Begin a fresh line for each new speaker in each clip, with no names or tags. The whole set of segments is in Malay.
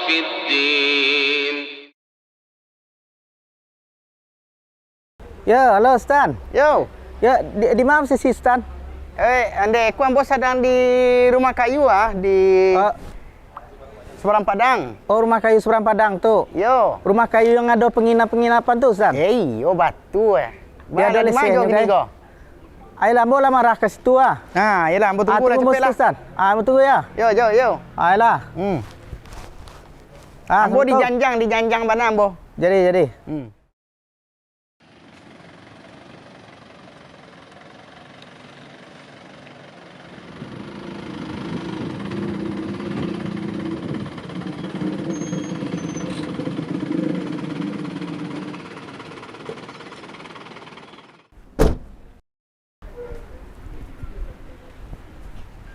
في الدين.
Ya, halo Stan.
Yo,
Ya, di mana sih Stan?
ande ku ambo sedang di rumah kayu di Seberang Padang.
Oh, rumah kayu Seberang Padang tuh.
Yo.
Rumah kayu yang ada penginapan tuh, Stan.
Yo batu
Dia ada
di
lesennya,
mana gini
kan?
go?
Ayolah, boleh marah ke situ ah.
Nah, yalah ambo tunggu dah
tunggu
cepet lah.
Stan. Ambo tunggu ya.
Yo.
Ayolah.
Ambo
betul.
di janjang mana ambo?
Jadi.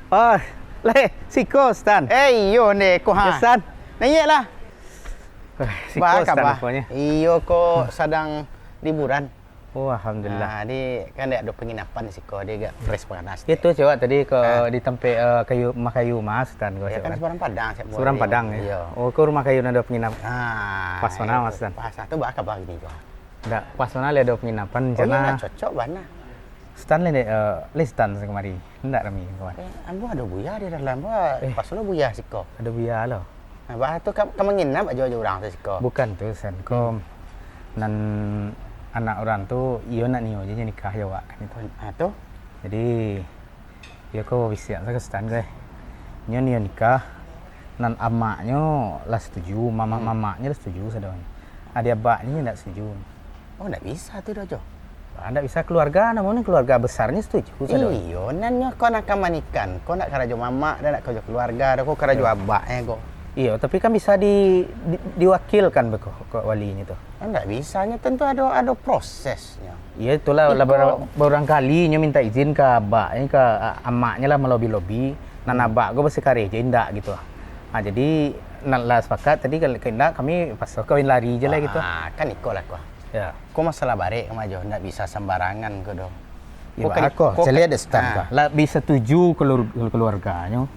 Oh, Siko Stan.
Yo ne ko
Ya,
ha.
Stan.
Nah lah.
Siko Stan
Bah.
pokoknya.
Iyo ko sedang liburan.
Oh, alhamdulillah.
Nah, di kan ada penginapan sih kok dia gak fresh panas.
Itu coba tadi ke di tempat rumah kayu Mas Stan gua.
Ya kan Seberang Padang saya buat.
Seberang Padang ya.
Iya.
Oh, ke rumah kayu ada penginapan.
Ah,
Pas mana Mas Stan?
Pas itu bakal begini kok.
Enggak, pas mana ada penginapan
Oh,
karena
iya, cocok mana?
Stan le Stan kemari. Enggak rami kawan.
Ambo ada buaya di dalam, pas lo buaya sih kok.
Ada buaya loh.
Nah, bah tu kamu nginap aja orang tu sih kok.
Bukan tuh San. Kom nan anak orang tuh iyo nak niyo aja nikah ya Wak kan itu.
Ah tu?
Jadi dia kok bisa ke Stan guys. Niyo nikah nan amaknya lah setuju, mamanya lah setuju sedang. Adik abaknya enggak setuju.
Oh, enggak bisa tu dah, Jo.
Anda bisa keluarga, namun keluarga besarnya setuju.
Iyo, nanyo kau nak kamanikan, kau nak karajo mama dan nak karajo keluarga, kau karajo abaknya kau.
Iya, tapi kan bisa diwakilkan ke walinya tuh.
Enggak bisanya, tentu ada prosesnya.
Iya, itulah barangkali nya minta izin ke abaknya, ke amaknya lah melobi-lobi. Nan abak gue pasti kareja indak gitu. Nah, jadi lah sepakat tadi kalau kena kami pas kawin lari aja lah gitu.
Ah, kan ikut lah kau.
Ya.
Kau masalah barek kemajo, enggak bisa sembarangan kau dong.
Ya, kok saya lihat Stan lah bisa tuju keluarganya.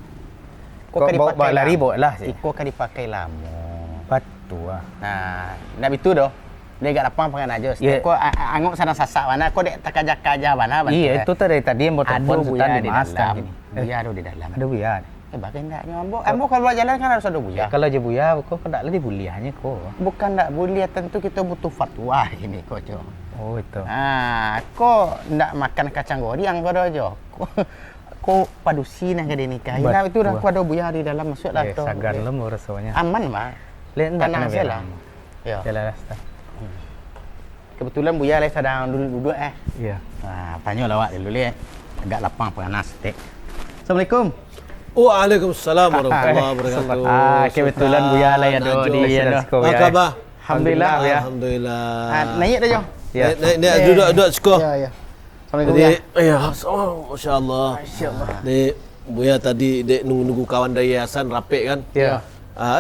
Kau kan dipakai
lari boleh sih.
Kau kan dipakai lama.
Batu ah.
Nah, enggak itu doh. Dia gak lapang pengen aja.
Yeah.
Kau angok sana sasak mana, kau dek takajak-kajak mana.
Iya, itu tadi yang mau telepon Stan di Mas kan gini.
Buaya ada di dalam.
Ada buaya.
Bagaimana enggak? Ambo kalau jalan kan harus ada buaya.
Kalau aja buaya, kok enggak lagi buliahnya kok.
Bukan enggak bulia, tentu kita butuh fatwa ini kok, Jo.
Oh, itu.
Ah, kok enggak makan kacang goreng kau dah, Jo. Kok padusi nak gede nikah. Nah, itu dah kau ada buaya di dalam masuklah tu.
Sagar lemu rasanya.
Aman, Pak.
Lihat enggak kena
lah. Ya.
Jalan
Kebetulan buaya lah sedang duduk
Iya.
Nah, tanya lawak dulu ya. Agak lapang panas tek. Assalamualaikum.
Waalaikumsalam warahmatullahi wabarakatuh.
Kebetulan buaya lah ya do di
Apa khabar?
Alhamdulillah ya.
Alhamdulillah.
Naik dah, Jo.
Ya.
Naik duduk sekolah.
Ya. Assalamualaikum.
Jadi,
Ya.
masya-Allah. Ni buaya tadi dek nunggu kawan dari yayasan rapik kan?
Ya.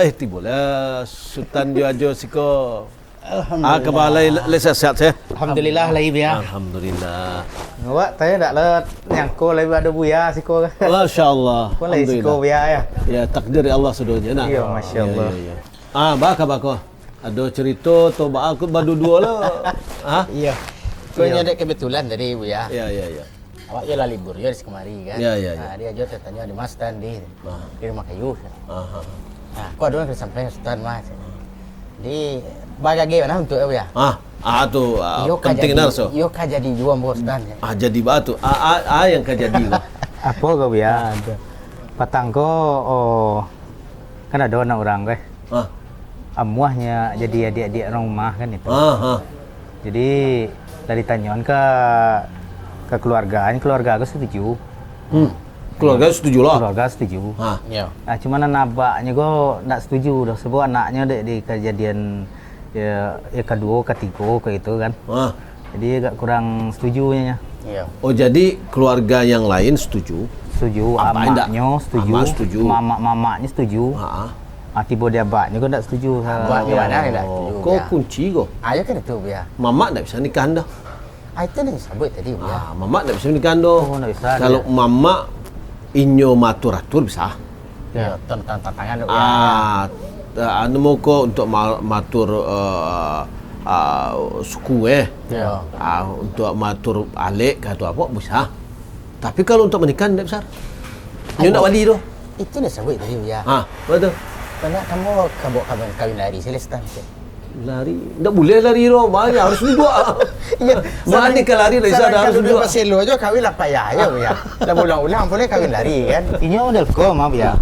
Tibalah Sultan Jojo siko. Khabar sehat saya.
Alhamdulillah lah ya.
Alhamdulillah.
Wak, saya tak le nyangko lagi ada buaya siko.
Masya-Allah.
Kau lagi siko buaya ya.
Ya takdir Allah sedunia nak.
Iya, masya-Allah.
Baka. Ada cerita tu aku badu dua lah.
Iya. Kau nyadek kebetulan tadi Bu ya.
Ya.
Awak ya lah libur ya di kemari kan.
Ya.
Nah, dia aja tanya di Mas Stan di rumah kayu.
Aha.
Nah, kau ada yang sampai Sultan Mas. Di bagaimana untuk Bu ya?
Tu penting narso.
Yo ka jadi dua bos Stan.
Jadi batu. Yang ka jadi.
Apa kau buaya? Patang kau kan ada orang guys. Amuahnya jadi adik-adik orang rumah kan itu. Jadi dari tanyawan ke keluarga aku setuju.
Keluarga setuju lah.
Keluarga setuju.
Iya.
Nah, cuman anaknya gue nggak setuju dah sebab anaknya di kejadian ya kedua, ketiga ke itu kan. Jadi agak kurang setujunya.
Iya.
Oh jadi keluarga yang lain setuju?
Setuju, amaknya setuju,
setuju.
mamanya setuju. Tiba dia abaknya gue tak setuju.
Abaknya mana yang tak setuju?
Kau kunci kau?
Ayo kan itu ya.
Mama tak bisa nikah dah.
Itu yang disebut tadi ya.
Mama tak bisa nikah dah.
Oh, tak bisa.
Kalau mama inyo matur-atur bisa.
Ya, tantangan ya.
anu moko untuk matur suku
Ya.
untuk matur alik atau apa bisa. Tapi kalau untuk menikah tidak besar. Nyo nak wali tu.
Itu dah sebut tadi ya.
Betul.
Banyak kamu kawin lari Celestan.
Lari, tak boleh lari roh, banyak harus duduk.
Ya,
Mana kan lari dari sana harus duduk.
Pasal lu aja kawin lah payah ya. Dah ulang-ulang boleh kawin lari kan.
Inyo del ko maaf ya.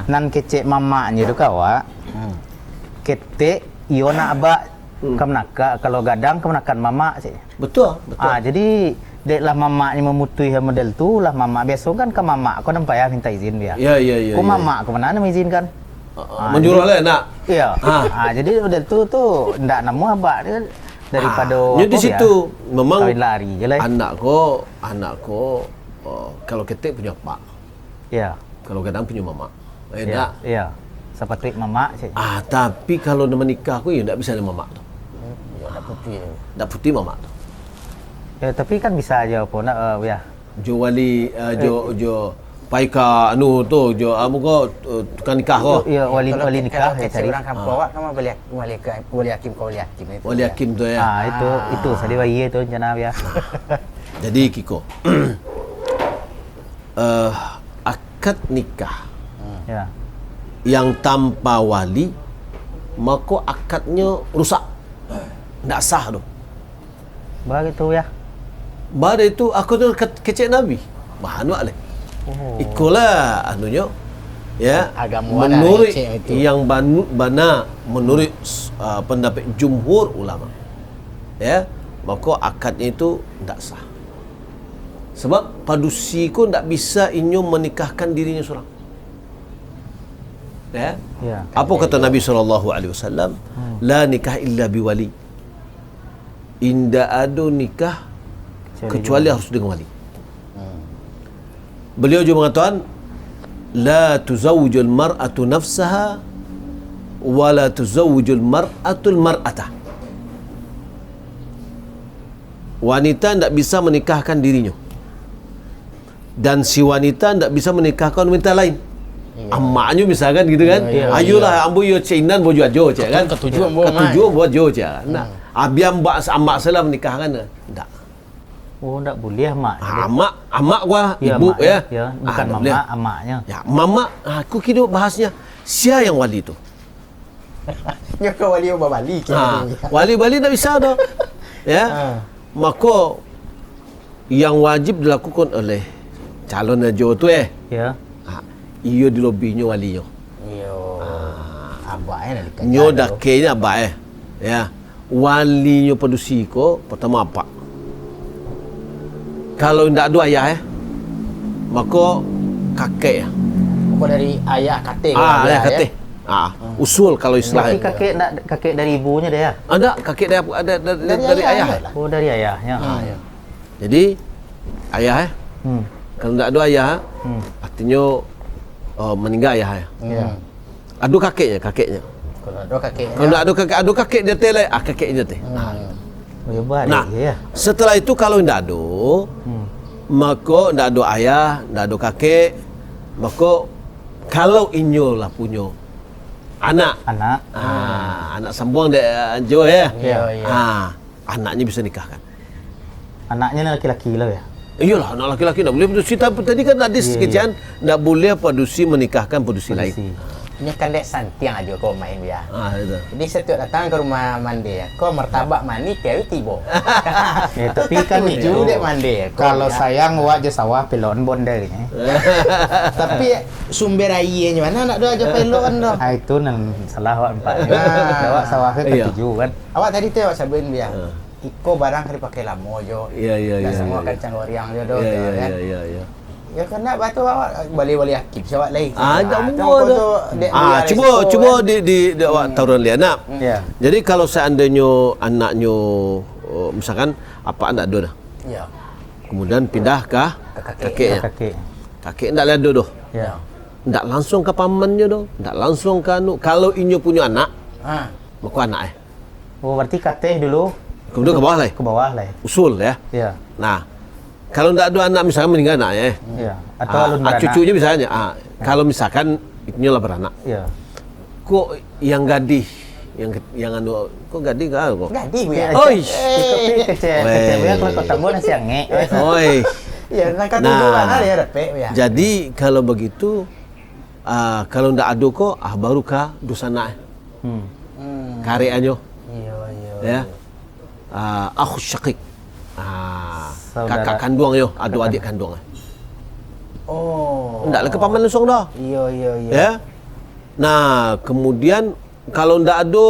Nan kecek mamaknya tu kawa. Ketek iyo nak abak kemenaka kalau gadang kemenakan mamak sih.
Betul.
Jadi deklah mamaknya memutui model tu lah mamak biasa kan ke mamak kau nampak ya minta izin dia.
Ya.
Kau mamak ke mana mengizinkan?
Menjuruh lah nak.
Iya. Jadi model tu ndak nemu abak dia daripada
di situ memang
kawin lari je lah.
Anak ko kalau ketek punya pak.
Ya.
Kalau gadang punya mamak.
Ya. Ya. Sepatrik mamak sih.
Tapi kalau nak menikah aku ya tak bisa dengan mamak tu.
Ya dah putih.
Tak putih mamak tu.
Ya tapi kan bisa aja apa nak ya.
Jo wali jo paika anu tu jo muka tukang nikah ko.
Ya wali nikah ya cari.
Orang kampung awak kamu wali hakim kau wali hakim itu.
Wali hakim tu ya.
Itu sadi bayi tu rencana ya.
Jadi Kiko. Akad nikah.
Ya.
Yang tanpa wali maka akadnya rusak. Tak sah tu.
Begitu ya.
Pada itu aku tu kecek Nabi. Bahanu alih. Ikulah anunya ya
Agama
menurut
itu.
yang bana menurut pendapat jumhur ulama. Ya, maka akadnya itu tak sah. Sebab padusi ku tak bisa inyo menikahkan dirinya seorang. Ya. Apa kata Nabi SAW? La nikah illa biwali. Indah ada nikah kecuali harus dengan wali. Beliau juga mengatakan la tuzawwijul mar'atu nafsaha wa la tuzawwijul mar'atul mar'ata. Wanita tidak bisa menikahkan dirinya. Dan si wanita tidak bisa menikahkan wanita lain. Amaknya misalkan gitu kan. Ayolah ambu yo cinan bojo ajo cak kan.
Ketujuan
buat jo cak. Nah, abiam amak salah menikahkan tak.
Oh, tak boleh mak.
Amak gua ibu
mak,
ya.
Ya, bukan mama, amaknya.
Ya, mama aku kira bahasnya siapa yang wali tu?
Ya kau wali balik.
Wali tak bisa dah. Ya. Maka yang wajib dilakukan oleh calon ajo tu
Ya.
Ia di lobinya walinya.
Yo. Abah nak dikajak.
Nyo dakenya abah ya. Walinya padusi ko pertama apa? Kalau tidak ada ayah maka kakek ya.
Kau dari ayah kate.
Ayah kate. Usul kalau istilahnya.
Tapi kakek dari ibunya dia ya?
Ada kakek dari ayah.
Oh, dari ayahnya.
Jadi ayah kalau tidak ada ayah artinya meninggal ayah
Ya.
Ada kakeknya.
Kalau ada kakek.
Kalau tidak ada kakek dia teh kakeknya teh.
Nah,
setelah itu kalau tidak ada, maka tidak ada ayah, tidak ada kakek, maka kalau inyo lah punya anak, anak sambung dia jo ya, anaknya bisa nikahkan.
Anaknya laki-laki lah ya.
Iyalah, anak laki-laki tak boleh padusi. Tadi kan hadis sekejap tak boleh padusi menikahkan padusi lain.
Ini kan dek santiang aja kau main dia.
Itu.
Jadi setiap datang ke rumah mandi ya, kau martabak mani kau tibo.
Tapi kan
itu dek mandi.
Kalau sayang wajah sawah pelon bonde ni.
Tapi sumber airnya mana nak doa aja pelon dah.
Itu nan salah awak empat. Awak sawah ke ketujuh kan.
Awak tadi tu awak sabain dia. Iko barang kali pakai lamo jo.
Iya.
Semua kacang goreng jo do.
Iya.
Ya kena batu awak balik hakim siapa lagi.
Tak mau dah. Cuba di awak taruhan lihat nak.
Ya.
Jadi kalau seandainya anaknya misalkan apa anak do dah.
Ya.
Kemudian pindah ke kakeknya. Kakek ndak lihat do.
Ya.
Ndak langsung ke pamannya do. Ndak langsung ke anu. Kalau inyo punya anak, maka anak
Oh, berarti kateh dulu.
Kemudian ke bawah lah.
Ke bawah lah.
Usul ya.
Ya.
Nah, kalau tidak ada anak misalkan meninggal anak
ya. Atau alun beranak.
cucunya misalnya. Kalau misalkan itunya lah beranak.
Ya.
kok yang gadih yang anu kok gadih enggak kok.
Gadih ya.
Oi.
Kecil ya kalau kota gua nasi ange.
Oi.
Ya, kan duluan ada ya repek ya.
Jadi kalau begitu kalau ndak ada kok baru ka dosana. Kare anyo.
Iya.
Ya. Akhu syaqiq. Kakak kandung yo, adik kandung.
Oh.
Ndaklah ke paman langsung dah.
Iya.
Ya. Nah, kemudian kalau ndak ada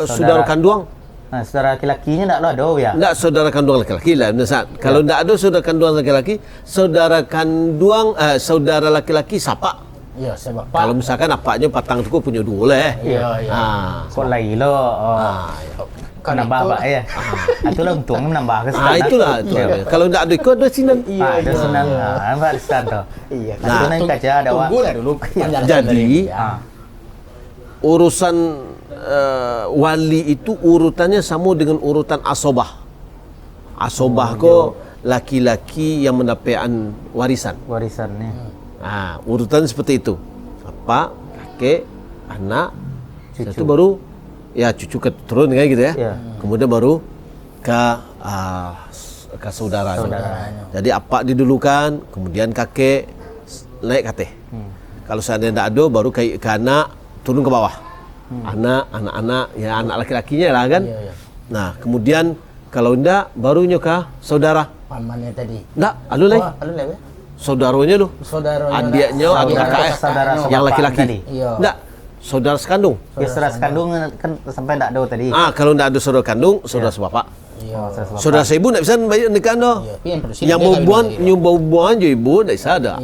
saudara kandung.
Nah, saudara laki-lakinya ndak lo ada ya?
Ndak saudara kandung laki-laki lah. Kalau ndak ada saudara kandung laki-laki, saudara laki-laki sapa.
Iya, sebab
Kalau misalkan apaknya patang tu punya dua lah.
Iya.
Kok lagi lo? Kau nambah apa ya? Itulah untungnya menambah ke sana.
Itulah. Kalau ndak ada ikut ada sinan.
Ada senang. Nampak stand tu.
Iya.
Nah, itu nanti kaca ada
Tunggu lah dulu.
Jadi urusan wali itu urutannya sama dengan urutan asobah. Asobah ko laki-laki yang mendapatkan warisan.
Warisannya.
Urutan seperti itu. Apa? Kakek, anak, itu baru ya cucu keturun kayak gitu ya. Kemudian baru ke saudaranya. Jadi apa didulukan, kemudian kakek naik kate. Kalau seandainya tidak ada, baru ke anak turun ke bawah. Anak-anak, ya anak laki-lakinya lah kan. Nah, kemudian kalau tidak, barunya ke saudara.
Pamannya tadi.
Tidak, alun lagi.
Alun lagi.
Saudaranya tu.
Saudaranya.
Adik kakak yang laki-laki. Tidak. Saudara sekandung.
Ya, saudara sekandung kan sampai tak ada tadi.
Kalau tak ada saudara kandung, saudara sebapak. Saudara seibu tak bisa bayar nikahan dah. Yang bau buan je ibu tak bisa dah.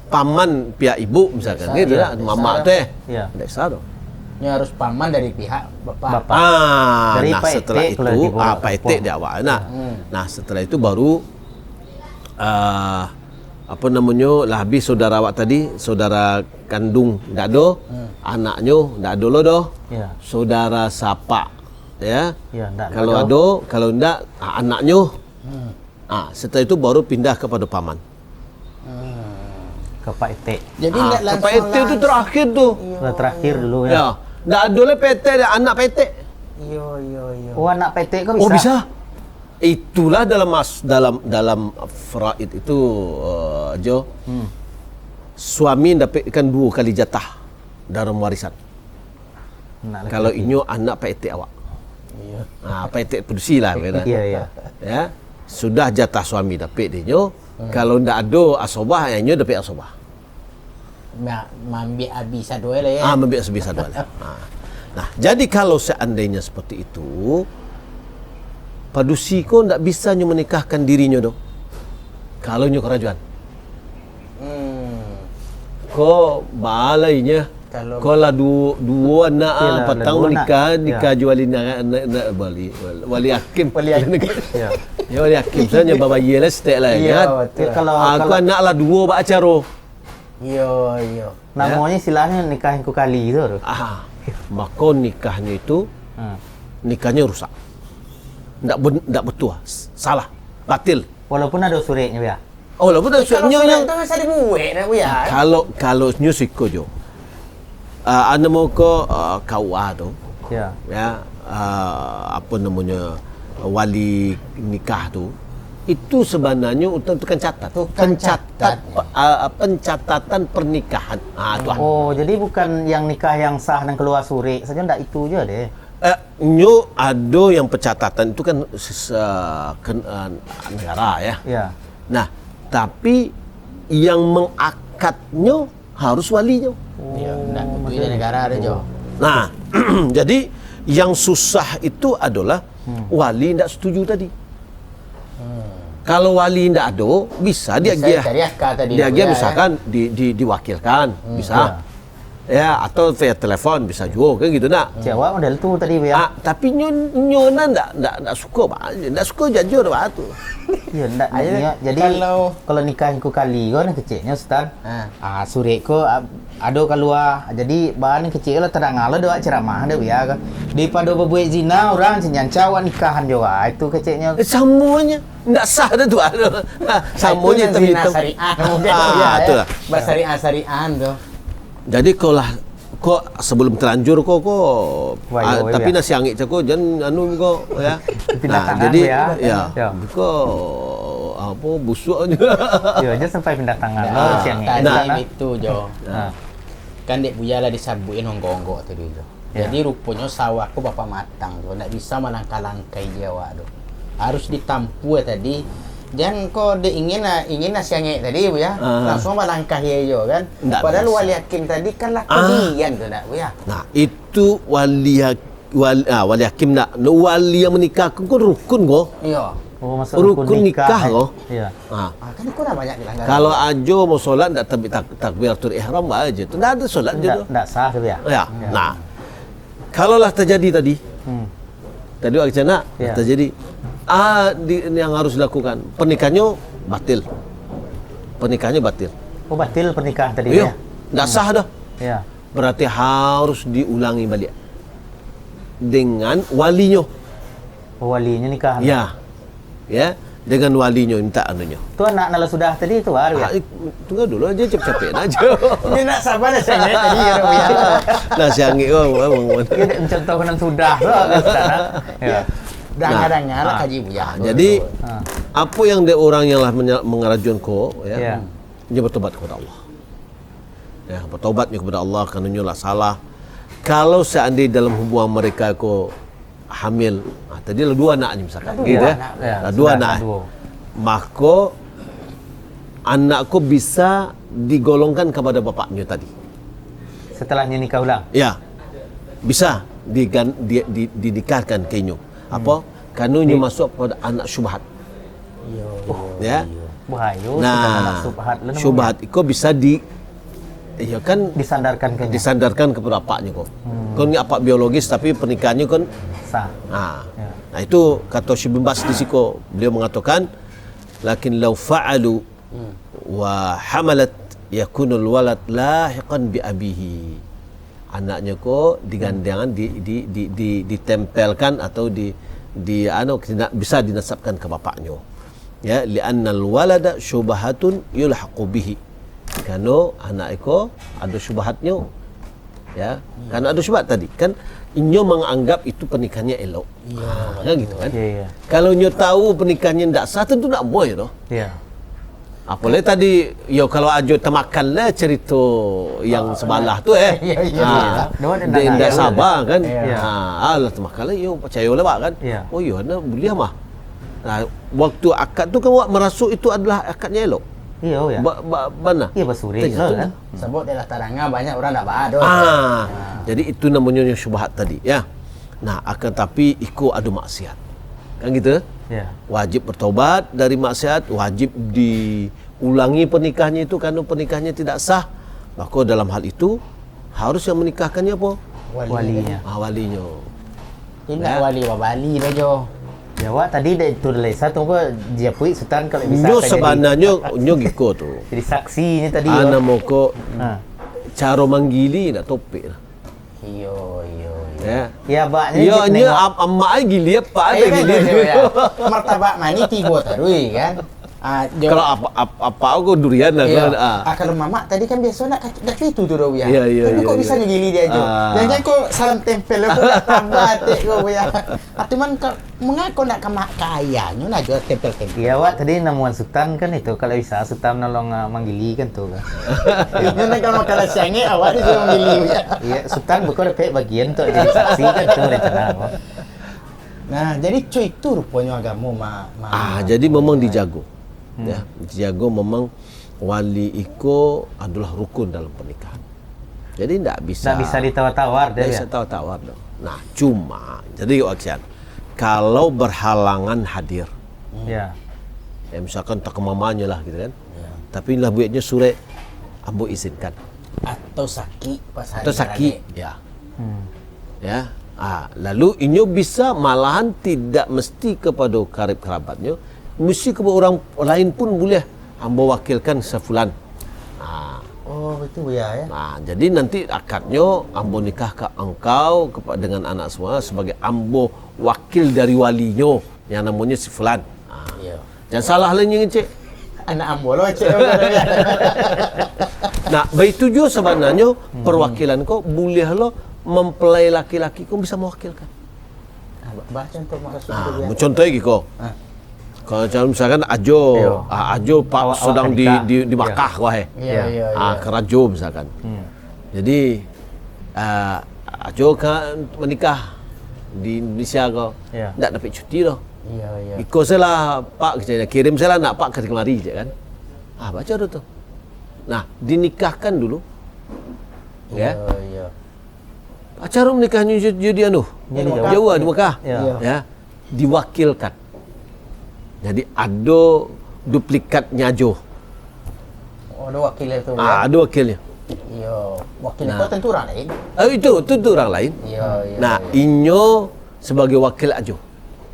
Paman pihak ibu misalkan gitu lah, mama teh. Tak bisa dah.
Ini harus paman dari pihak bapak.
Dari
Nah setelah itu paetek dia awak. Nah setelah itu baru apa namanya lah habis saudara awak tadi, saudara kandung ndak ada, anaknya ndak ada lo dah. Saudara sapa ya. Kalau ada, kalau ndak anaknya. Setelah itu baru pindah kepada paman.
Ke Pak Ete.
Jadi ndak langsung.
Pak Ete itu terakhir tu.
Terakhir dulu ya.
Ndak ada lah PT dia anak PT.
Iya.
Oh, anak PT kok bisa?
Oh bisa. Itulah dalam faraid itu Jo. Suami dapatkan 2 kali jatah dalam warisan. Kalau inyo anak PT awak. Iya. PT produksi lah kena.
Iya.
Ya. Sudah jatah suami dapat dia. Kalau ndak ada asobah, inyo dapat asobah.
Mambi habis satu lah ya.
Mambi habis satu lah. Nah, jadi kalau seandainya seperti itu, padusi ko ndak bisa nyo menikahkan dirinya doh. Kalau nyo kerajuan. Ko balainya. Kalau dua anak petang nikah jualin anak wali hakim. Ya wali hakim saja bapa yelah setiap lah kan. Kalau anak lah 2 bak acara.
Iya.
Namanya istilahnya nikahin ku kali itu.
Maka nikahnya itu nikahnya rusak. Ndak betul. Salah. Batil.
Walaupun ada suratnya ya.
Walaupun ada suratnya
yang itu masih dibuat nak ya.
Kalau nyusiko jo. Anda mau ke KUA tu. Ya. Apa namanya wali nikah tu. Itu sebenarnya untuk pencatatan pernikahan.
Jadi bukan yang nikah yang sah dan keluar surat saja, ndak itu je deh.
Nyo ada yang pencatatan itu kan negara ya. Nah, tapi yang mengakadnya harus walinya.
Ndak itu negara ada jo.
Nah, jadi yang susah itu adalah wali ndak setuju tadi. Kalau wali tidak ada, bisa dia misalkan diwakilkan, bisa. Ya, atau via telepon bisa juga kan gitu nak.
Jawab model tu tadi ya.
Tapi nyonan enggak suka enggak suka jujur batu.
Ya enggak. Jadi kalau nikahin ku kali kan kecilnya Ustaz. Surat ko ada keluar. Jadi bahan kecil lah terang ala doa ceramah ada ya kan. Daripada berbuat zina orang senyancawan nikahan juga. Itu kecilnya.
Semuanya enggak sah dah tu. Semuanya
zina syariah kemudian
itulah.
Bersyariah-syariah tu.
Jadi kalau kok sebelum terlanjur kok tapi
ya.
nasi angit cako jangan anu kok ya.
Pindah tangan
jadi
ya.
kok apa busuknya.
Ya, aja sampai pindah tangan lo si angit.
Tadi itu Jo. Kan dek buya lah disabuin onggok-onggok tadi Jo. Jadi rupanya sawahku bapak matang Jo, ndak bisa melangkah-langkai Jawa do. Harus ditampu tadi. Jangan kok dia ingin nasi angit tadi Bu ya. Langsung melangkah ya kan. Padahal
bisa.
wali hakim tadi kan lah kedian tuh nak Bu ya.
Nah, itu wali hakim nak wali yang menikah kan rukun kok.
Iya.
Oh, masuk
Rukun nikah kok.
Iya.
Kan itu dah banyak dilanggar.
Kalau ajo mau solat ndak takbiratul ihram aja. Itu ndak ada solat je tu.
Ndak sah tu ya.
Ya. Nah. Kalaulah terjadi tadi. Tadi macam nak terjadi. Yang harus dilakukan pernikahannya batil.
Oh, batil pernikahan tadi
Iya.
ya.
Ndak sah dah.
Iya.
Berarti harus diulangi balik dengan walinya.
Oh, walinya nikah.
Ya, dengan walinya minta anunya.
Tu anak nala sudah tadi tu baru ya.
Tunggu dulu aja capek aja.
Ini nak sabar nasi angit tadi ya Bu ya.
Nah, siang ni
Dia dah mencontohkan sudah lah sekarang. Ya.
Dangar-dangar lah kaji Bu ya.
Jadi apa yang dia orang yang lah mengerajun ko
Ya.
dia bertobat kepada Allah. Ya, bertobatnya kepada Allah kerana lah salah. Kalau seandainya dalam hubungan mereka ko hamil, tadi lah 2 anak ni misalkan. Gitu ya. 2 anak. Maka anakku bisa digolongkan kepada bapaknya tadi.
Setelahnya nikah ulang.
Ya. Bisa dinikahkan kenyo. Apa? Kanunya masuk pada anak syubhat. Ya.
Bahayu
Nah,
subhat
syubhat itu bisa
disandarkan
kepada bapaknya kok. Kau ni apa biologis tapi pernikahannya kan
sah.
Nah itu kata Syekh bin Baz di siko, beliau mengatakan lakin law fa'alu wa hamalat yakunul walad lahiqan bi abihi. Anaknya kok digandengkan ditempelkan atau bisa dinasabkan ke bapaknya. Ya, li'annal walada syubhatun yulhaqu bihi. Karena anak itu ada syubhatnya. Ya, karena ada syubhat tadi kan inyo menganggap itu pernikahannya elok. Kan gitu kan.
Iya.
Kalau inyo tahu pernikahannya ndak sah tentu ndak mau ya.
Iya.
Apalagi tadi kalau ajo temakan lah cerita yang sebalah tu
Iya.
Dia ndak sabar kan.
Iya.
Alah temakan lah yo percaya lah kan.
Iya.
Oh yo ana boleh mah. Nah, waktu akad tu kan awak merasuk itu adalah akadnya elok.
Iya ya.
Mana?
Iya basuri kan.
Sebut dia taranga banyak orang tak baado.
Jadi itu namanya syubhat tadi ya. Nah, akan tapi ikut ada maksiat. Kan gitu?
Ya.
Wajib bertobat dari maksiat, wajib diulangi pernikahannya itu karena pernikahannya tidak sah. Maka dalam hal itu harus yang menikahkannya apa?
Walinya.
Walinya.
Tidak wali wabali dah Jo.
Ya, wak tadi dah itu dah satu apa dia pui sultan kalau bisa
Nyo sebenarnya nyo giko tu.
jadi saksinya tadi.
Ana moko
Ha.
cara manggili nak topik lah.
Iyo.
Ya.
Ya, baknya
Yo nya amma gili apa ada gili.
Martabak mani tigo terus kan.
Kalau apa aku durian lah kan.
Kalau mamak tadi kan biasa nak itu tu dah ya.
Iya.
Kok bisa gili dia Jo. Jangan kau salam tempel aku nak tambah atik kau ya. Cuman mengaku nak kayanya nak jual tempel-tempel.
Ya, wak tadi namuan sultan kan itu kalau bisa sultan nolong manggili kan tu kan.
Ini kalau makan siangnya awak dia menggili ya.
Iya, sultan bukan ada bagian tu jadi saksi kan tu rencana.
Nah, jadi cuy itu rupanya agama
Jadi memang dijago. Ya, dijago memang wali itu adalah rukun dalam pernikahan. Jadi tidak bisa
ditawar-tawar
dia. Bisa tawar-tawar dong. Nah, cuma jadi Waksian, kalau berhalangan hadir.
Ya.
Ya misalkan tak kemamanya lah gitu kan. Tapi lah buatnya sure ambo izinkan.
Atau sakit pas hari.
Atau sakit. Ya. Ya. Lalu inyo bisa malahan tidak mesti kepada karib kerabatnya, mesti kepada orang lain pun boleh ambo wakilkan sefulan.
Oh, itu ya.
Jadi nanti akadnya ambo nikah ke engkau dengan anak semua sebagai ambo wakil dari walinya yang namanya si fulan.
Iya.
Jangan salah lainnya cik.
Anak ambo lo cik.
Nah, begitu juga sebenarnya perwakilan kau boleh lo mempelai laki-laki kau bisa mewakilkan.
Baca contoh maksud
Contohnya gitu. Kalau misalkan Ajo, Ajo Pak sedang di Makkah wahai.
Iya.
Kerajo misalkan. Jadi Ajo kan menikah di Indonesia kau. Tak dapat cuti loh.
Iya.
Ikut saya lah Pak, kirim saya lah nak Pak ke kemari je kan. Baca tu. Nah, dinikahkan dulu. Ya.
Iya.
Acara menikahnya jadi jauh di Mekah. Ya. Diwakilkan. Jadi ada duplikatnya Ajo.
Ada wakilnya tu.
Ada wakilnya.
Iya. Wakilnya kau tentu orang lain.
Itu orang lain.
Iya.
Nah, Inyo sebagai wakil Ajo.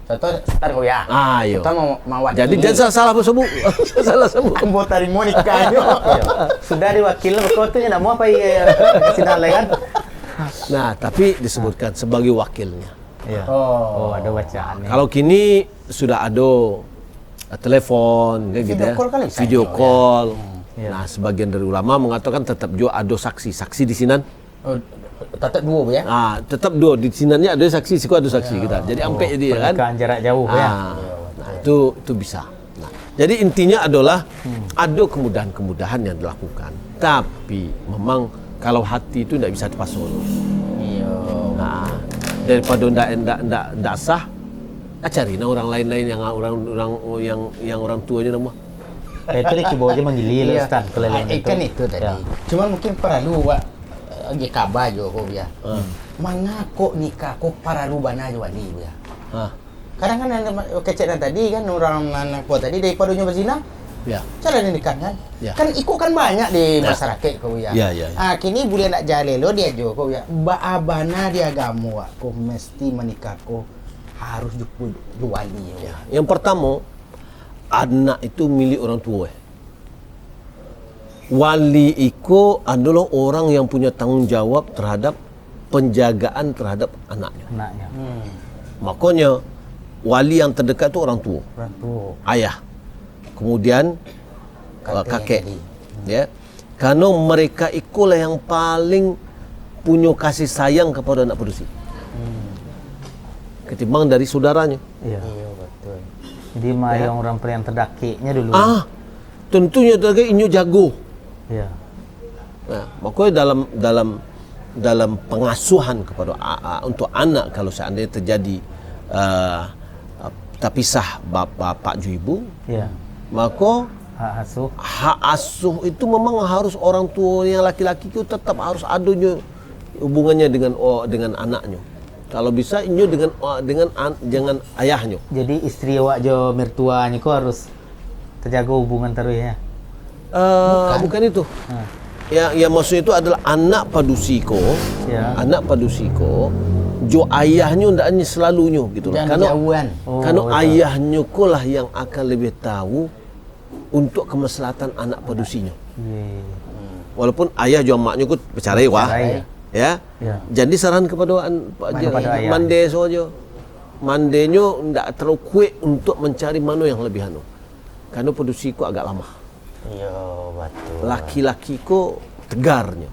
Contoh, ntar kau ya.
Iya.
Kita mau wakili.
Jadi jangan salah sebut. Salah sebut.
Mau tarik mau nikahnya.
Sudah diwakil kau tu nak mau apa sinar kan?
Nah, tapi disebutkan sebagai wakilnya.
Iya.
Oh,
ada bacaan.
Kalau kini sudah ada telepon kan gitu ya. Video call. Nah, sebagian dari ulama mengatakan tetap juga ada saksi di sinan.
Tetap dua ya.
Tetap dua di sinannya ada saksi, siku ada saksi kita. Jadi ampe jadi kan.
Pernikahan jarak jauh ya.
Nah, itu bisa. Nah, jadi intinya adalah ada kemudahan-kemudahan yang dilakukan. Tapi memang kalau hati itu tidak bisa dipasung.
Iya.
Nah, daripada ndak sah, cari orang lain yang orang tuanya nama.
Itu dia kibo aja menggilil Ustaz keliling itu.
Kan itu tadi. Cuma mungkin perlu lagi kabar jo kau ya. Mengaku nikah kau perlu bana jo wali ya. Kadang kan kecil tadi kan orang anak kau tadi daripada nyoba zina.
Ya.
Cara nikah kan.
Ya.
Kan ikut kan banyak di masyarakat kau ya.
Ya.
Kini boleh nak jale lo dia jo kau ya. Abana dia agama kau mesti menikah kau harus wali ya.
Yang pertama, anak itu milik orang tua. Wali itu adalah orang yang punya tanggung jawab terhadap penjagaan terhadap anaknya. Makanya wali yang terdekat itu orang tua. Ayah. Kemudian kakek. Ya. Karena mereka itulah yang paling punya kasih sayang kepada anak produksi. Ketimbang dari saudaranya.
Iya, betul. Jadi yang orang yang terdakiknya dulu.
Tentunya terdakik inyo jago.
Iya.
Nah, makanya dalam pengasuhan kepada untuk anak kalau seandainya terjadi terpisah bapak ju ibu, maka hak asuh itu memang harus orang tua yang laki-laki itu tetap harus adanya hubungannya dengan anaknya. Kalau bisa inyo dengan ayahnya.
Jadi istri awak jo mertuanya kok harus terjaga hubungan terus ya.
Bukan itu. Yang maksudnya itu adalah anak padusiko. Anak padusiko jo ayahnya ndaknya selalunya gitu loh. Karena ayahnya ko lah yang akan lebih tahu untuk kemaslahatan anak padusinya. Walaupun ayah jo maknya ko bercerai wah. Ya. Jadi saran kepada ayah. Mande saja. Mandenyo ndak terlalu kuat untuk mencari mana yang lebih anu. Karena padusiku agak lama.
Iya, betul.
Laki-laki ko tegarnya.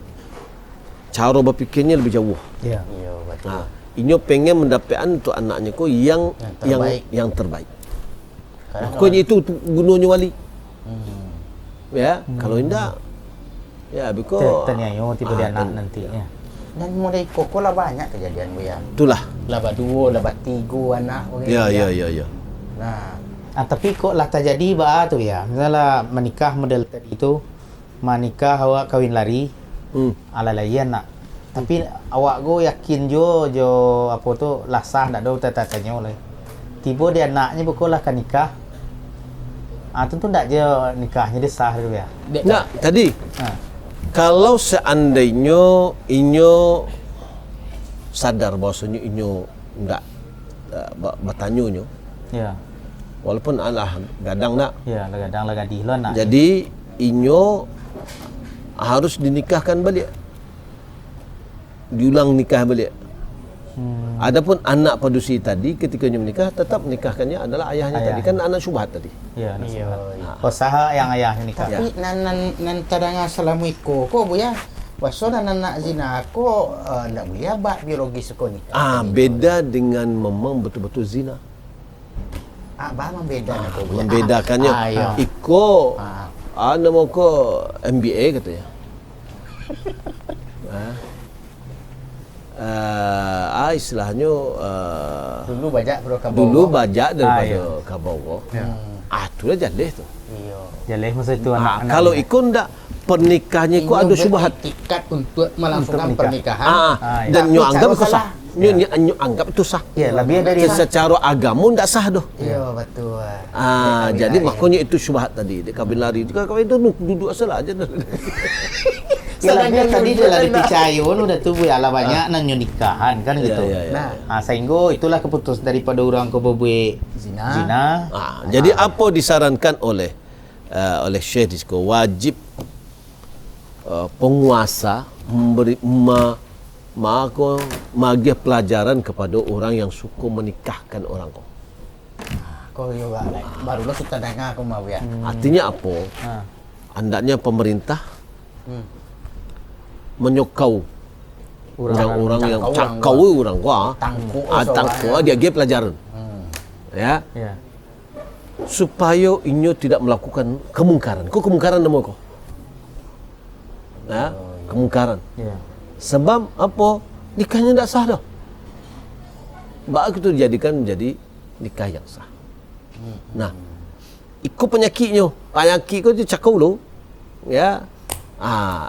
Cara berfikirnya lebih jauh.
Iya, betul.
Nah, inyo pengen mendapatkan untuk anaknya ko yang terbaik. Pokoknya itu gunanya wali. Ya, kalau indah ya biko
ternyata tipe dia anak nantinya.
Dan mulai koko lah banyak kejadian bu ya.
Itulah.
Laba 2, laba 3 anak.
Ya.
Nah,
tapi kok lah terjadi tu ya. Misalnya menikah model tadi itu, menikah awak kawin lari, ala layan nak. Tapi awak go yakin jo apa tu lah sah tak do tanya oleh. Tiba dia anaknya bekolah kan nikah. Tentu tak je nikahnya dia sah tu ya.
Nah, tadi. Kalau seandainya inyo sadar bahwasanya inyo ndak bertanya.
Ya.
Walaupun Allah gadang nak.
Ya, gadang lah gadih lo nak.
Jadi inyo harus dinikahkan balik. Diulang nikah balik. Adapun anak padusi tadi ketika dia menikah tetap menikahkannya adalah ayahnya tadi, kan anak syubhat tadi.
Ya,
Iya.
oh saha yang ayahnya nikah.
Tapi nan tadanga salamu iko ko buya. Waso anak zina ko ndak buya bak biologis ko nikah.
Beda dengan memang betul-betul zina.
Ba membeda ko buya.
Membedakannya iko nama ko MBA katanya. Istilahnya
Dulu bajak bro kabawa.
dulu bajak daripada kabawa. Itulah jaleh tu.
Iya.
Jaleh masa itu anak-anak.
Kalau ikut ndak pernikahannya ku ada syubhat.
Tiket untuk melangsungkan
Untuk nikah.
pernikahan.
Dan
Tapi
nyo anggap
cara
itu sah.
salah.
Nyo anggap itu sah.
Ya, lebih dari
Secara agama ndak sah doh.
Iya betul.
Jadi makanya itu syubhat tadi. Dia kawin lari. Dia kawin itu duduk asal aja.
ya lebih tadi dia lagi percaya udah tuh ya lah banyak nan nikahan kan gitu.
Ya.
Sehingga itulah keputus daripada orang ke bebe zina.
Jadi apa disarankan oleh Syekh Disko, wajib penguasa memberi bagi pelajaran kepada orang yang suka menikahkan orang kau.
Kau juga baru lo sudah dengar aku mau ya.
Artinya apa? Hendaknya pemerintah menyokau orang-orang yang cakau orang kau, tangku dia give pelajaran. Ya. Supaya inyo tidak melakukan kemungkaran. Kau kemungkaran nama kau. Ya, kemungkaran. Sebab apa? Nikahnya tidak sah dah. Bak itu dijadikan menjadi nikah yang sah. Nah, ikut penyakitnya. Penyakit kau dia cakap dulu. Ya.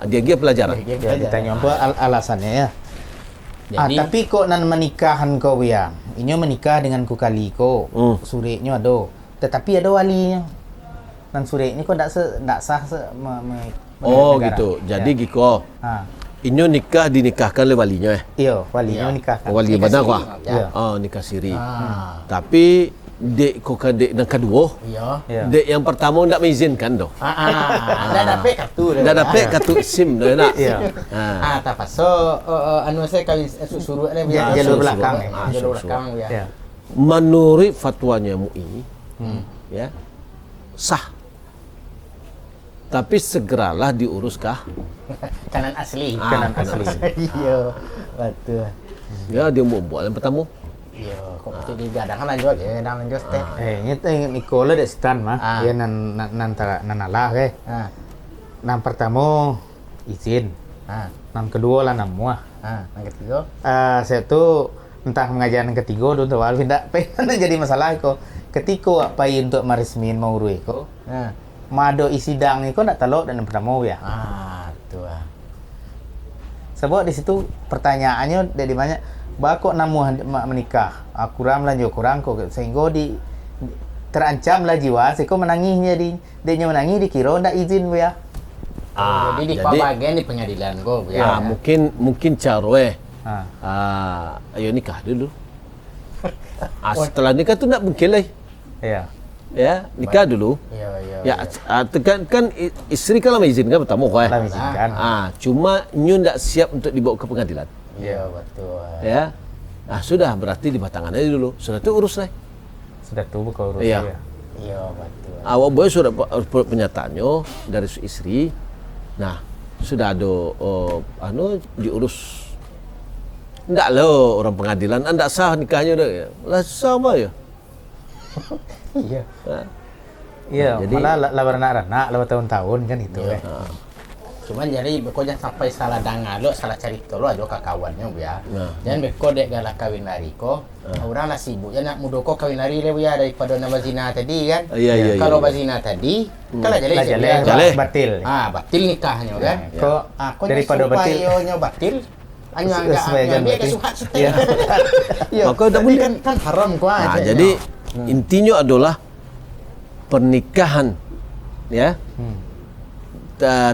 Dia pelajaran.
Ya, ditanya apa alasannya ya.
Jadi,
tapi kok nan menikahan kau ya. Inyo menikah dengan ku kali ko. Sureknya ada. Tetapi ada walinya. Dan sureknya kok ndak sah
gitu. Jadi giko. Inyo dinikahkan oleh walinya
Iya, walinya menikahkan.
Wali mana kau?
Ya.
Nikah siri. Tapi dek kau kan dek yang kedua.
iya.
Dek yang pertama ndak mengizinkan doh.
Ndak dapat kartu dah.
Ndak dapat kartu SIM dah nak.
Iya.
Tak pas. So anu saya kawin suruh ada
Jalur belakang.
Jalur belakang ya.
Menurut fatwanya MUI, ya sah. Tapi segeralah diuruskah?
Kanan asli.
Kanan asli.
Iya. Betul.
Ya dia mau buat yang pertama.
Iya, kok mesti digadang lanjut ya, gadang lanjut teh.
Nyata Nikola dek stan mah. Ya nan alah ke. Nan pertama izin. Nan kedua lah namuah.
Yang ketiga.
Saya tuh entah mengajar yang ketiga dulu tuh Alvin tak pengen jadi masalah kok. Ketika apa untuk meresmin mau ruwe kok. Mado isidang ni kau nak telok dan pertama ya.
Tuh.
Sebab di situ pertanyaannya dari banyak. Bakok namu menikah. Kurang lanjut kurang kok sehingga terancamlah jiwa. Sehingga menangisnya dia menangis dikira ndak izin ya.
Jadi di bagian di pengadilan kok ya.
Mungkin cara ayo nikah dulu. Setelah nikah tu nak mungkin lah. Ya, nikah dulu.
Iya.
Kan isteri kalau mengizinkan pertama kau
Mengizinkan.
Cuma nyu ndak siap untuk dibawa ke pengadilan.
Iya, betul.
Ya. Sudah berarti dibatangan aja dulu. Sudah tu urus lah.
Sudah tu kau urus
ya.
Iya, betul.
Awak boleh sudah penyataannya dari istri. Nah, sudah ada diurus. Ndak lo orang pengadilan, ndak sah nikahnya dah. Lah sama ya.
Iya.
Iya, malah anak lawan tahun-tahun kan itu
Cuman jadi beko jangan sampai salah dengar lo, salah cerita lo aja ke kawannya ya. Jangan beko dek galak kawin lari ko. Orang lah sibuk ya nak mudo ko kawin lari le ya daripada nama zina tadi kan.
Iya.
Kalau bazina tadi kalau
jaleh batil.
Batil nikahnya kan.
Kok daripada batil
nya batil. Anyo agak dia suka situ.
Maka dah boleh
kan haram ko aja.
Jadi intinya adalah pernikahan ya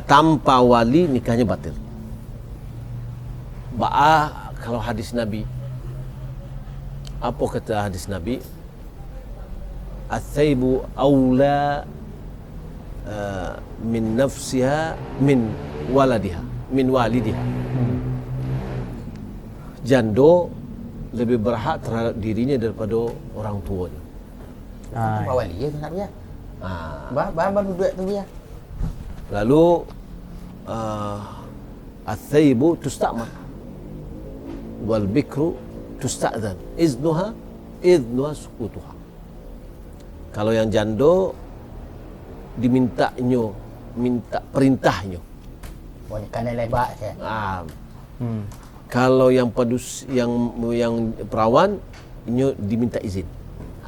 tanpa wali nikahnya batil. Kalau hadis Nabi, apa kata hadis Nabi? As-saibu aula min nafsiha min waladiha min walidiha. Jando lebih berhak terhadap dirinya daripada orang tuanya.
Bawa dia tu nak buya. Bahan duit tu buya.
Lalu al-thayyibu tusta'man wal bikru tusta'zan iznuha sukutuha. Kalau yang jando minta perintahnya.
Banyak kan lebar je.
Kalau yang yang perawan inyo diminta izin.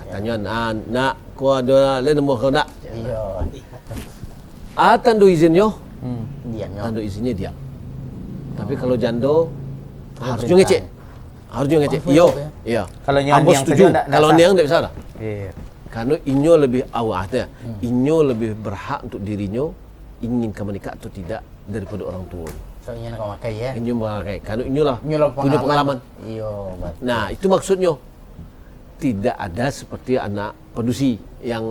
Tanya nak ko ada lain mo ko nak.
Ya.
Tandu izinnya.
Diamnya.
Tandu izinnya dia. Tapi kalau jando harusnya ngecek. Harusnya ngecek. Yo. Ya.
Kalau yang
setuju. Kalau yang tak bisa dah.
Iya.
Karena inyo lebih awatnya. Inyo lebih berhak untuk dirinya ingin ke menikah atau tidak daripada orang tua.
So inyo nak makai ya.
Inyo memakai. Karena inyo lah punya pengalaman.
Iya, betul.
Nah, itu maksudnya. Tidak ada seperti anak pendusi yang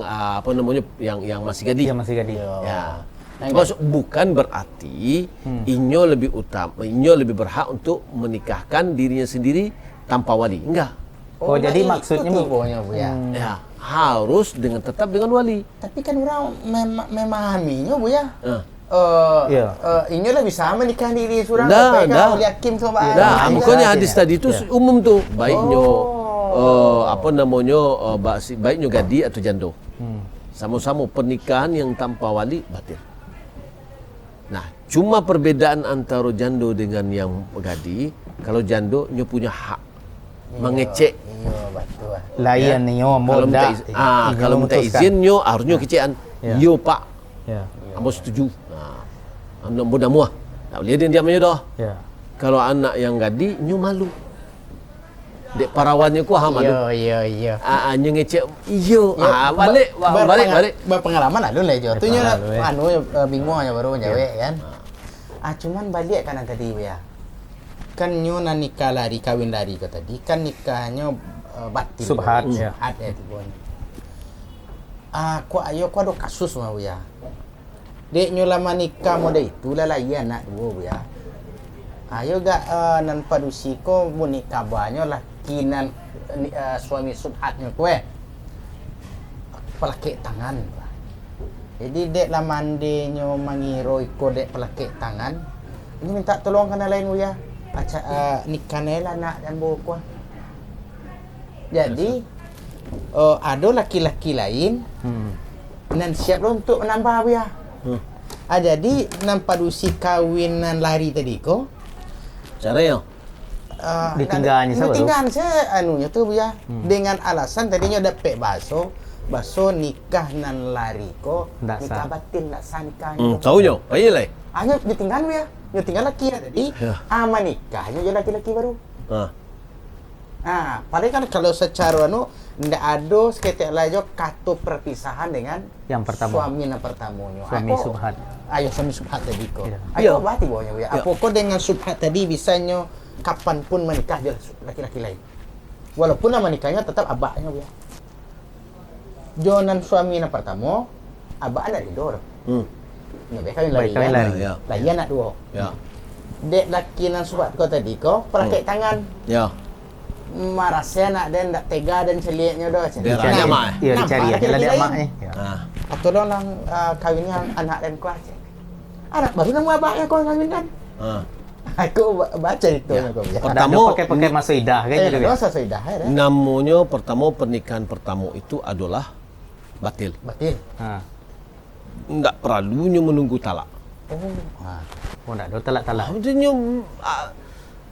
yang masih gadis.
Yang masih gadis.
Ya. Maksud bukan berarti inyo lebih berhak untuk menikahkan dirinya sendiri tanpa wali. Enggak.
Jadi maksudnya
ya.
Harus tetap dengan wali.
Tapi kan orang memahaminya bu ya. Inyo lah bisa menikah diri surang.
Dah.
Oleh hakim tu pak.
Dah. Makanya hadis tadi itu umum tu. Baiknya baiknya gadi atau jando. Sama-sama pernikahan yang tanpa wali batil. Nah, cuma perbedaan antara jando dengan yang gadi, kalau jando nyo punya hak mengecek.
Iya, betul.
Layan nyo
kalau minta izin nyo harusnya kecekan. Yo Pak.
Ya.
Ambo setuju. Mudah muah. Tak boleh dia diam aja dah.
Ya.
Kalau anak yang gadi nyo malu. Dek parawannya ku malu.
Iya.
Nyo ngecek. Iyo. Balik.
Berpengalaman lah dulu je. Tu nyo bingung aja baru jawe kan. Cuman balik kan tadi ya. Kan nyo nak nikah lari kawin lari ke tadi kan nikahnya batil.
Subhat ya.
Subhat ya tu pun. Ku ada kasus mah ya. Dek nyo lama nikah mode itu lah ya nak dua ya. Ayo gak nan padusi ko muni kabarnya lah kinan suami subhatnya kue pelakik tangan. Jadi dek lah mandenyo mangiro iko dek pelakik tangan. Ini minta tolong kana lain ya. Nikah nela nak dan buku. Jadi ada laki-laki lain nan siap lo untuk menambah ya. Jadi nan padusi kawinan lari tadi ko.
Caranya
ditinggalnya siapa tu?
Ditinggal saya anunya tu ya. Dengan alasan tadinya dapat baso nikah nan lari ko nikah batin tak sah nikahnya.
Tahu nyo, ayo lai.
Hanya ditinggal ya. Dia tinggal laki tadi. Ama nikahnya je laki-laki baru. Paling kan kalau secara ndak ada seketik lajo kata perpisahan dengan
yang pertama.
Suami yang pertamanya.
Suami subhat.
Suami subhat tadi ko.
Ya.
Berarti bawahnya ya. Apa kau dengan subhat tadi bisanya kapan pun menikah dia laki-laki lain. Walaupun nama nikahnya tetap abaknya ya. Jonan suami yang pertama, abak anak didor. Ni kawin lari. Lagi anak dua.
Ya.
Dek laki nan subhat kau tadi ko pelakik tangan.
Ya.
Marasnya nak dan tak tega dan celiaknya dah.
Dia mak.
Ya, dicari lagi mak ni.
Atau orang kawinnya anak dan kuah. Anak baru nama abaknya kau kawin kan? Aku baca itu kau.
Pertama
pakai masa idah kan gitu ya.
Masa idah ya.
Namanya pertama pernikahan pertama itu adalah batil.
Batil.
Enggak perlunya menunggu talak.
Oh, enggak ada talak.
Maksudnya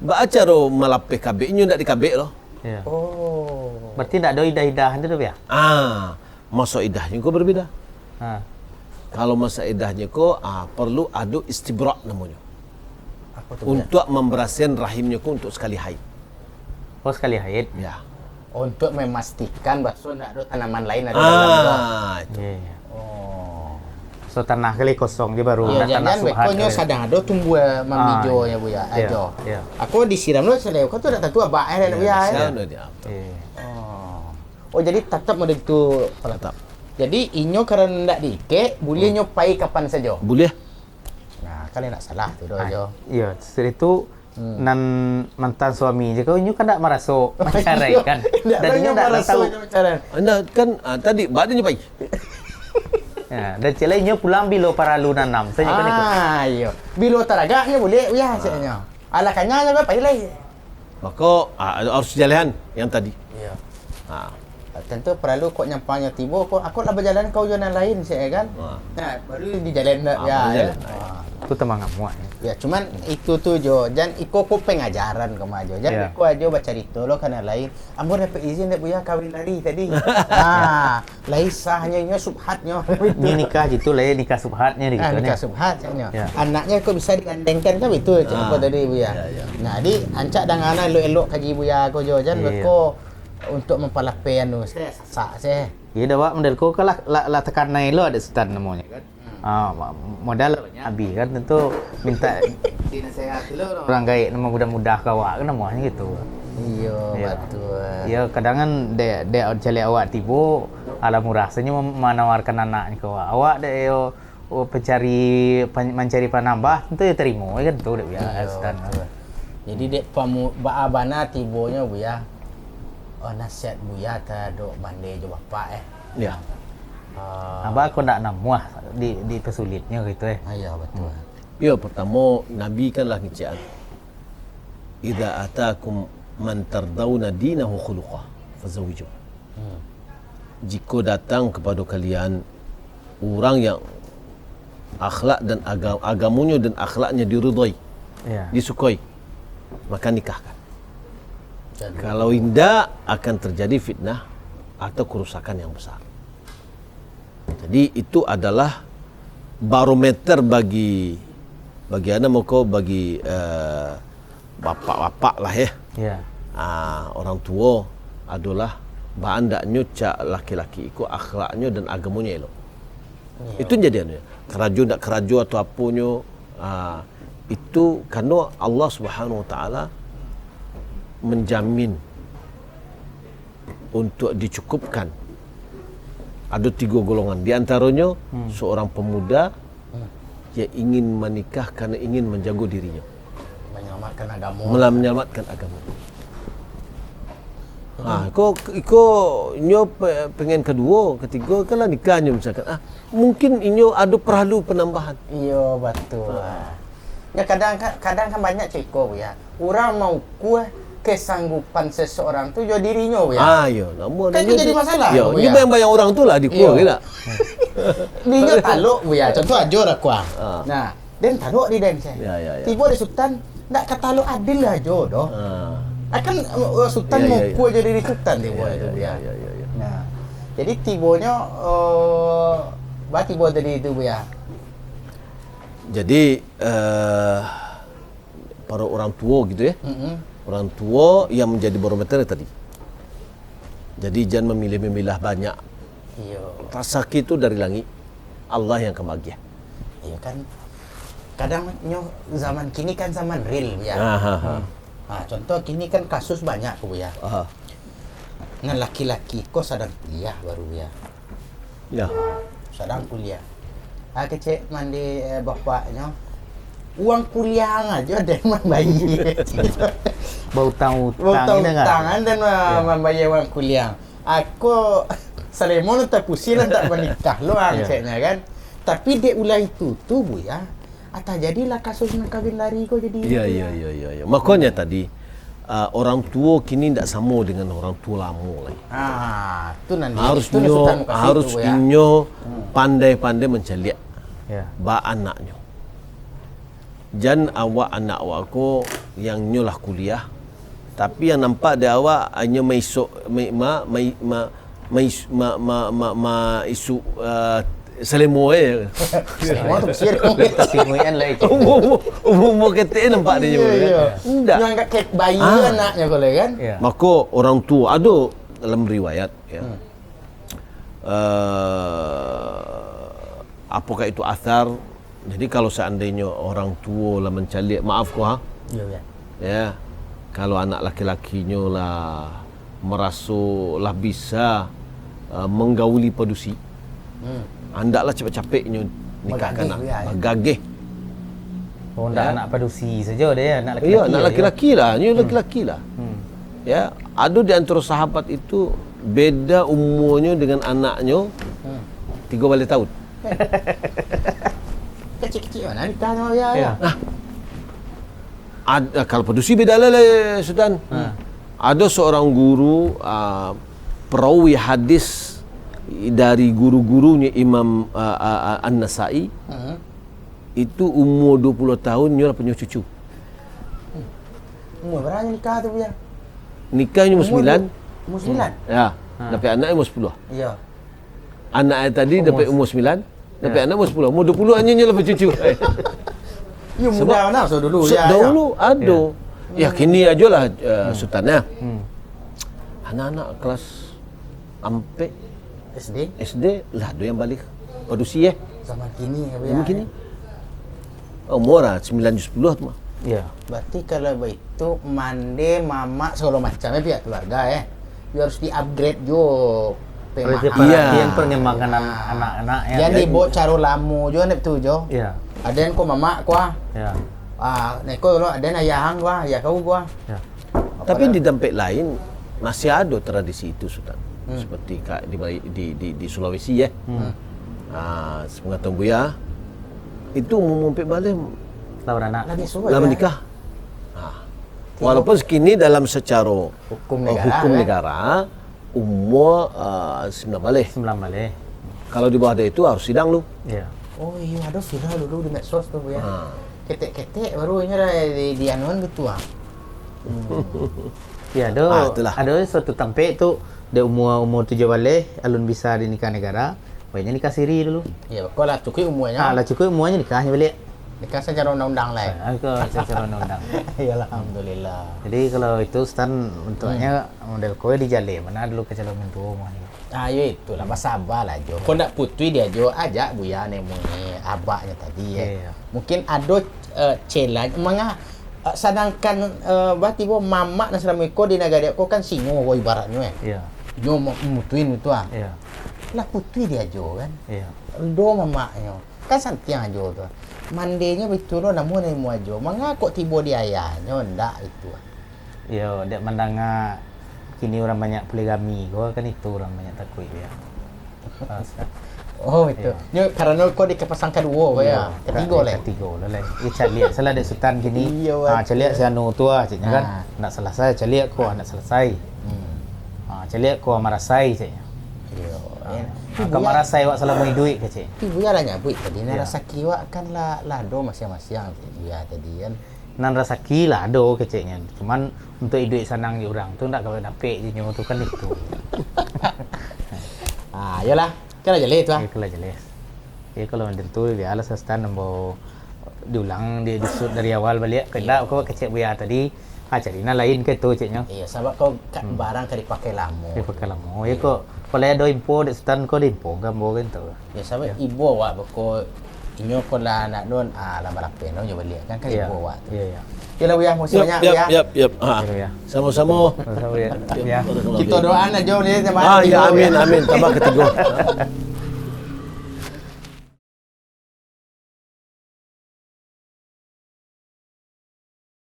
baca ro malapeh kabeh nyo ndak dikabeh loh.
Ya. Berarti enggak ada idah-idah itu ya?
Masa idahnya kok berbeda. Kalau masa idahnya kok perlu ada istibra' namanya. Untuk memberaskan rahimnya kok untuk sekali haid.
Oh, sekali haid.
Ya.
Untuk memastikan bahawa enggak ada tanaman lain ada
itu.
Yeah. So tanah kali kosong dia baru
tanah subhat. Konyo sadang ada tumbuh mamijonya bu ya. Ajo. Aku disiram lo seleu kau tu dak tahu apa dan bu ya. Jadi tetap ada itu tetap. Jadi inyo karena ndak dike boleh nyopai kapan saja.
Boleh.
Nah, kalian nak salah tu dojo.
Iya, setelah itu nan mantan suami je kau inyo kan tak merasuk mencerai kan. Dan inyo tak tahu.
Anda kan tadi badannya baik.
Ya, dan celai inyo pulang bilo paralu nanam. Saya kan ikut.
Iyo. Bilo taraganya boleh ya saya. Alakannya apa pilih.
Maka harus jalan yang tadi.
Iya.
Ha.
Tentu perlu kok nyampanya tiba kok aku lah berjalan kau jalan lain saya kan. Nah, baru di jalan ya.
Itu temang amuak.
Ya, cuman itu tuh Jo, dan iko ku pengajaran ke majo. Jangan iko aja baca cerita lo kana lain. Ambo dapat izin dak buya kawin lari tadi. Lain sahnya nya subhatnya.
Ini nikah gitu lah ya, nikah subhatnya gitu nih.
Nikah subhat nya. Anaknya kok bisa digandengkan kan itu apa tadi buya. Nah, di ancak dangana elok-elok kaji buya ko Jo, jan ko untuk mempalapai anu saya sak saya.
Ya dah wak model ko kalah la tekan nai lo ada setan namanya kan. Modal abi kan tentu minta dinasehati lo orang gaik nama mudah-mudah kawak kan namanya gitu.
Iya, betul.
Ya kadang kan de cale awak tibo ala murah rasanya menawarkan anaknya ke awak. Awak de mencari penambah tentu ya terima kan tu dak biasa setan.
Jadi dek baabana tibonya buya. Nasihat buya ta dok bande jo bapak
Ya.
Abah aku nak namuah di pesulitnya gitu
Ya betul.
Ya, pertama Nabi kanlah ngician. Idza atakum man tardawna dinahu khuluqah fazawiju. Jika datang kepada kalian orang yang akhlak dan agamanya dan akhlaknya diridai, disukai, maka nikahkan. Kalau tidak akan terjadi fitnah atau kerusakan yang besar. Jadi itu adalah barometer bagi anda moko bagi bapak-bapak lah ya. Orang tua adalah bandaknya cak laki-laki ikut akhlaknya dan agamanya elok. Itu jadi anu. Kerajo tak kerajo atau apunyo itu karena Allah Subhanahu Wa Taala menjamin untuk dicukupkan. Ada 3 golongan. Di antaranya seorang pemuda yang ingin menikah kerana ingin menjaga dirinya.
Menyelamatkan agama.
Menyelamatkan agama. Iko inyo pengen kedua, ketiga kalau nikahnya misalkan. Mungkin inyo ada perlu penambahan.
Iya betul. Ya kadang kan banyak ceko ya. Orang mau kuah kesanggupan seseorang tu jo dirinya ya.
Ya, namun
kan itu jadi masalah.
Ya, ini bayang-bayang orang tu lah di kuah kita.
Dia taluk ya. Contoh aja lah kuah. Nah, dan taluk di dan saya.
Ya.
Tiba di sultan ndak kataluk adil lah jo doh. Akan sultan mau kuah jadi diri sultan tiba itu ya. Nah, jadi tibonya tiba dari itu ya.
Jadi para orang tua gitu ya. Orang tua yang menjadi barometer tadi. Jadi jangan memilih-milah banyak.
Iya.
Rezeki itu dari langit. Allah yang kebahagiaan.
Iya kan. Kadang zaman kini kan zaman real ya. Contoh kini kan kasus banyak ya. Nah laki-laki kok sedang kuliah baru ya.
Ya.
Sedang kuliah. Kecek mandi bapaknya. Uang kuliah aja dan membayar.
Bau utang
dan membayar uang kuliah. Aku Salemon tak pusing tak menikah lo ceknya kan. Tapi dia ulah itu tuh bu ya. Atau jadilah kasus nak kawin lari kok jadi.
Iya. Makanya tadi orang tua kini tidak sama dengan orang tua lama lagi.
Itu nanti.
Harus inyo pandai-pandai menceliak ba anaknya. Jan awak anak awakku yang nyolah kuliah, tapi yang nampak dia awak hanya isu selemo
Selemo tu besar.
Simuan lah itu.
Umum kata nampak dia juga.
Enggak. Yang enggak kayak bayi anaknya kalau kan.
Maka orang tua ada dalam riwayat ya. Apakah itu asar? Jadi kalau seandainya orang tua lah mencalik, maaf ko ya. Kalau anak laki-lakinya lah merasa lah bisa menggauli padusi. Andaklah capek-capeknya nikahkan anak. Gagih.
Oh, enggak anak padusi saja dia ya, anak laki-laki.
Iya, anak laki-laki lah, ni laki-laki lah. Ya, ada di antara sahabat itu beda umurnya dengan anaknya 3 tahun.
Kecil-kecil mana nikah sama dia.
Ya.
Ada, kalau padusi beda lah Sultan. Ada seorang guru perawi hadis dari guru-gurunya Imam An-Nasai. Itu umur 20 tahun dia dah punya cucu.
Umur berapa nikah tu dia?
Nikahnya umur 9.
Umur 9?
Ya. Dapat anak umur 10.
Ya.
Anak tadi dapat umur 9. Dapat anak umur 10. Umur 20 hanya dia dapat cucu.
Ya muda mana so dulu ya.
Dahulu ada. Ya kini ajalah Sultan ya. Anak-anak kelas 4 SD lah ada yang balik padusi
Zaman kini ya.
Zaman kini. Umur 9 10 tu mah.
Ya.
Berarti kalau begitu mande mamak segala macamnya pihak keluarga dia harus di-upgrade jo
Perhatian pengembangan anak-anak ya.
Jadi buat cara lamu jo nek tu jo.
Ya.
Ada yang ko mamak kuah.
Ya.
Nek ko lo ada yang ayah kuah, ya kau kuah.
Ya.
Tapi di tempat lain masih ada tradisi itu Sultan. Seperti di Sulawesi ya. Sepengetahuan Buya itu mumpik balik
Lawan anak.
Lagi suai.
lama nikah. Walaupun sekini dalam secara
Hukum
negara umur 9 balik.
9 balik.
Kalau di bawah itu harus sidang lu.
Ya.
Oh iya ada viral dulu di medsos tuh ya. Ketek-ketek baru ini ada di anuan gitu
Ya, ada
itulah.
ada suatu tempat tu dia umur 7 balik alun bisa dinikah negara. Banyak nikah siri dulu.
Ya kau lah cukup umurnya.
Lah cukup umurnya nikahnya balik.
Nikah secara undang-undang lah.
Aku secara undang-undang.
Ya alhamdulillah.
Jadi kalau itu Stan bentuknya model kowe di Jale mana dulu ke calon mentua rumah ni.
Ya itulah sabar lah Jo. Kau nak putui dia Jo ajak Buya nemu ni abaknya tadi ya.
Ya.
Mungkin ada challenge manga sedangkan berarti bo mamak dan selama ko di negara ko kan singo wo ibaratnya
Ya.
Jo mutuin itu
Ya.
lah putui dia Jo kan.
Ya.
Do mamaknya kan santiang Jo tu. Mandenya betul lo namun ni mu ajo. Manga kok tiba di ayahnya ndak itu.
Ya, dia mandanga kini orang banyak poligami. Gua kan itu orang banyak takut ya.
Oh itu. Nya karena kau di kepasang kedua ya. Ketiga lah.
Ketiga lah. Ya caliak salah dek sultan gini.
Iya,
Caliak saya anu tua caknya kan. Nak selesai caliak ko nak selesai. Caliak ko marasai caknya.
Iya.
Kau marasai wak salah mau duit ke cak.
Ibu ya lah nyabut tadi. Nak rasa kiwak kan lah do masing-masing dia tadi kan.
Nan rasa kila do keceknya. Cuman untuk duit sanang di orang tu ndak kalau dapat je nyawa tu kan itu.
Yalah. Kan aja leh tu
Ya kalau jelas. Ya kalau tentu dia alas stand nombor diulang dia disut dari awal balik. Kendak kau kecek buaya tadi. Carina lain ke tu ceknya.
Iya, sebab kau barang kan dipakai lama.
Dia pakai lama. Ya kok kalau ada info dek stand kau info gambar kan tu.
Ya sebab ibu awak kau inyo kau lah nak don lah balapen no balik kan ibu awak.
Ya.
Yalah Buya, masih banyak Buya.
Yap.
Ya.
Sama-sama.
Ya.
Kita doakan aja ni
Ya, amin. Tambah ketiga.